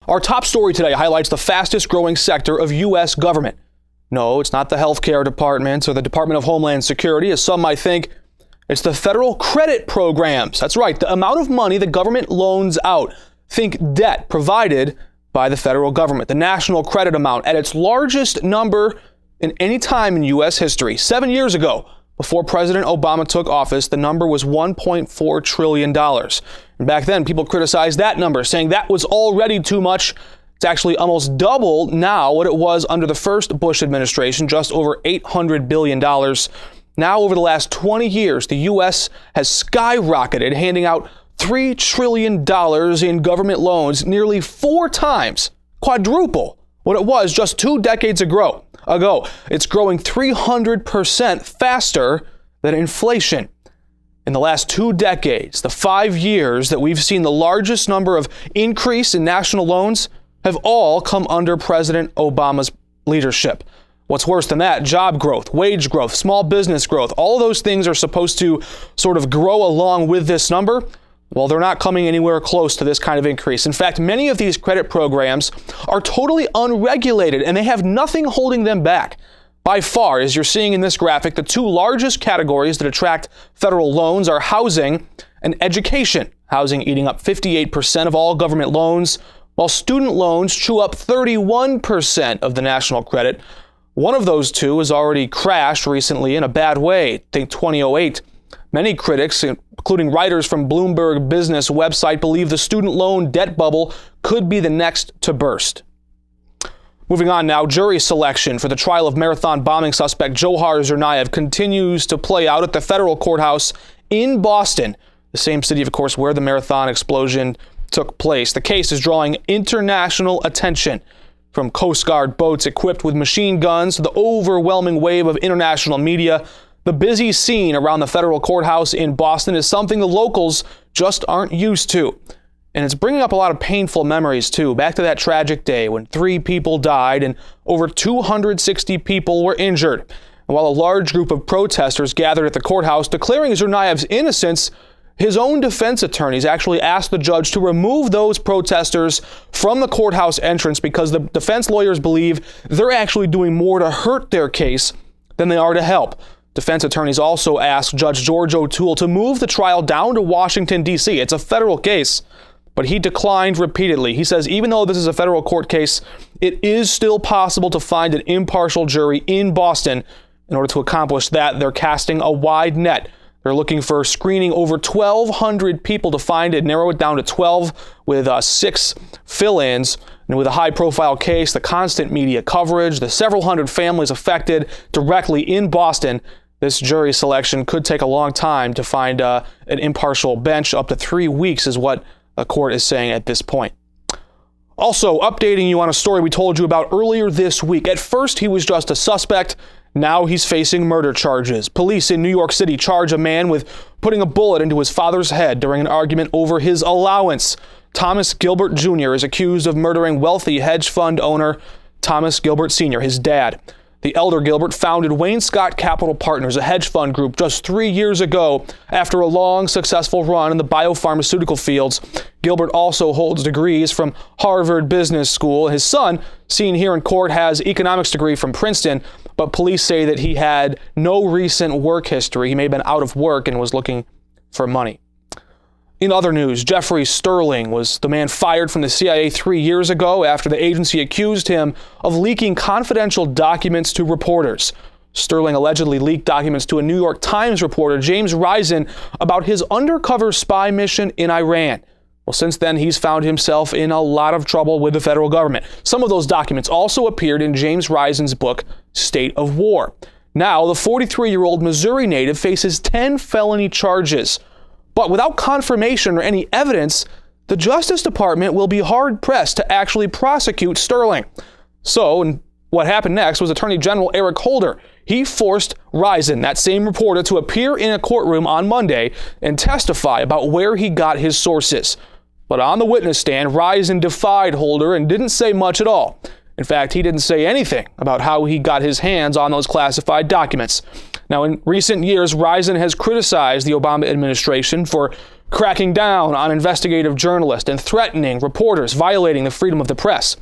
Our top story today highlights the fastest growing sector of U.S. government. No, it's not the healthcare department or the Department of Homeland Security, as some might think. It's the federal credit programs. That's right, the amount of money the government loans out. Think debt provided by the federal government. The national credit amount at its largest number in any time in U.S. history. 7 years ago, before President Obama took office, the number was $1.4 trillion. And back then, people criticized that number, saying that was already too much. It's actually almost double now what it was under the first Bush administration, just over $800 billion. Now, over the last 20 years, the U.S. has skyrocketed, handing out $3 trillion in government loans, nearly 4 times, quadruple what it was just 2 decades ago. It's growing 300% faster than inflation. In the last 2 decades, the 5 years that we've seen the largest number of increase in national loans have all come under President Obama's leadership. What's worse than that, job growth, wage growth, small business growth, all of those things are supposed to sort of grow along with this number. Well, they're not coming anywhere close to this kind of increase. In fact, many of these credit programs are totally unregulated and they have nothing holding them back. By far, as you're seeing in this graphic, the 2 largest categories that attract federal loans are housing and education. Housing eating up 58% of all government loans, while student loans chew up 31% of the national credit. One of those 2 has already crashed recently in a bad way. Think 2008. Many critics, including writers from Bloomberg Business website, believe the student loan debt bubble could be the next to burst. Moving on now, jury selection for the trial of marathon bombing suspect Johar Tsarnaev continues to play out at the federal courthouse in Boston, the same city, of course, where the marathon explosion took place. The case is drawing international attention, from Coast Guard boats equipped with machine guns to the overwhelming wave of international media. The busy scene around the federal courthouse in Boston is something the locals just aren't used to. And it's bringing up a lot of painful memories, too. Back to that tragic day when 3 people died and over 260 people were injured. And while a large group of protesters gathered at the courthouse declaring Tsarnaev's innocence, his own defense attorneys actually asked the judge to remove those protesters from the courthouse entrance because the defense lawyers believe they're actually doing more to hurt their case than they are to help. Defense attorneys also asked Judge George O'Toole to move the trial down to Washington, D.C. It's a federal case, but he declined repeatedly. He says even though this is a federal court case, it is still possible to find an impartial jury in Boston. In order to accomplish that, they're casting a wide net. They're looking for screening over 1,200 people to find it, narrow it down to 12 with 6 fill-ins. And with a high-profile case, the constant media coverage, the several hundred families affected directly in Boston, this jury selection could take a long time to find an impartial bench. Up to 3 weeks is what the court is saying at this point. Also, updating you on a story we told you about earlier this week. At first, he was just a suspect. Now he's facing murder charges. Police in New York City charge a man with putting a bullet into his father's head during an argument over his allowance. Thomas Gilbert Jr. is accused of murdering wealthy hedge fund owner Thomas Gilbert Sr., his dad. The elder Gilbert founded Wayne Scott Capital Partners, a hedge fund group, just 3 years ago after a long, successful run in the biopharmaceutical fields. Gilbert also holds degrees from Harvard Business School. His son, seen here in court, has an economics degree from Princeton, but police say that he had no recent work history. He may have been out of work and was looking for money. In other news, Jeffrey Sterling was the man fired from the CIA 3 years ago after the agency accused him of leaking confidential documents to reporters. Sterling allegedly leaked documents to a New York Times reporter, James Risen, about his undercover spy mission in Iran. Well, since then, he's found himself in a lot of trouble with the federal government. Some of those documents also appeared in James Risen's book, State of War. Now, the 43-year-old Missouri native faces 10 felony charges. But without confirmation or any evidence, the Justice Department will be hard-pressed to actually prosecute Sterling. So, and what happened next was Attorney General Eric Holder. He forced Risen, that same reporter, to appear in a courtroom on Monday and testify about where he got his sources. But on the witness stand, Risen defied Holder and didn't say much at all. In fact, he didn't say anything about how he got his hands on those classified documents. Now, in recent years, Risen has criticized the Obama administration for cracking down on investigative journalists and threatening reporters, violating the freedom of the press.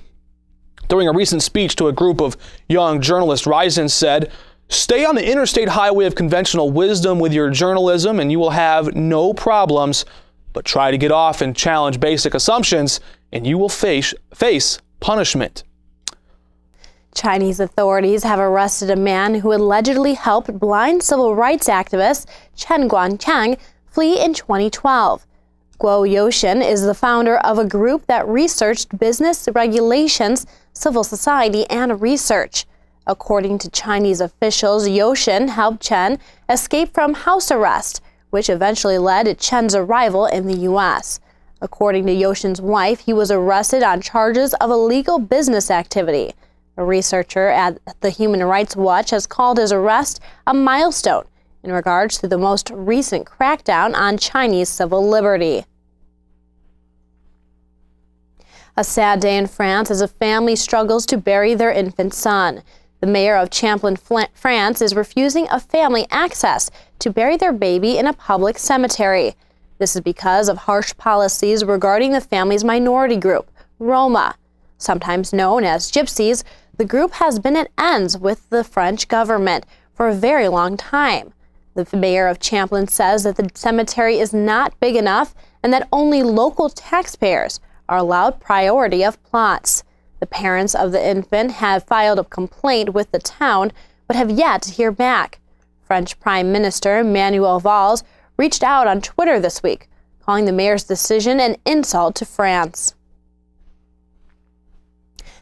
During a recent speech to a group of young journalists, Risen said, "Stay on the interstate highway of conventional wisdom with your journalism and you will have no problems, but try to get off and challenge basic assumptions and you will face punishment." Chinese authorities have arrested a man who allegedly helped blind civil rights activist Chen Guangchang flee in 2012. Guo Yoshin is the founder of a group that researched business regulations, civil society, and research. According to Chinese officials, Yoshin helped Chen escape from house arrest, which eventually led to Chen's arrival in the U.S. According to Yoshin's wife, he was arrested on charges of illegal business activity. A researcher at the Human Rights Watch has called his arrest a milestone in regards to the most recent crackdown on Chinese civil liberty. A sad day in France as a family struggles to bury their infant son. The mayor of Champlain, France, is refusing a family access to bury their baby in a public cemetery. This is because of harsh policies regarding the family's minority group, Roma. Sometimes known as Gypsies, the group has been at ends with the French government for a very long time. The mayor of Champlain says that the cemetery is not big enough and that only local taxpayers are allowed priority of plots. The parents of the infant have filed a complaint with the town but have yet to hear back. French Prime Minister Manuel Valls reached out on Twitter this week, calling the mayor's decision an insult to France.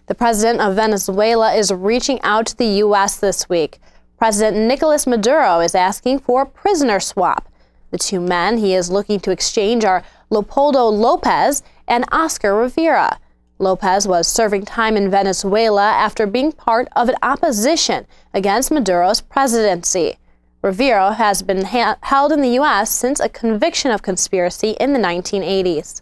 The president of Venezuela is reaching out to the U.S. this week. President Nicolas Maduro is asking for a prisoner swap. The two men he is looking to exchange are Leopoldo Lopez and Oscar Rivera. Lopez was serving time in Venezuela after being part of an opposition against Maduro's presidency. Rivera has been held in the U.S. since a conviction of conspiracy in the 1980s.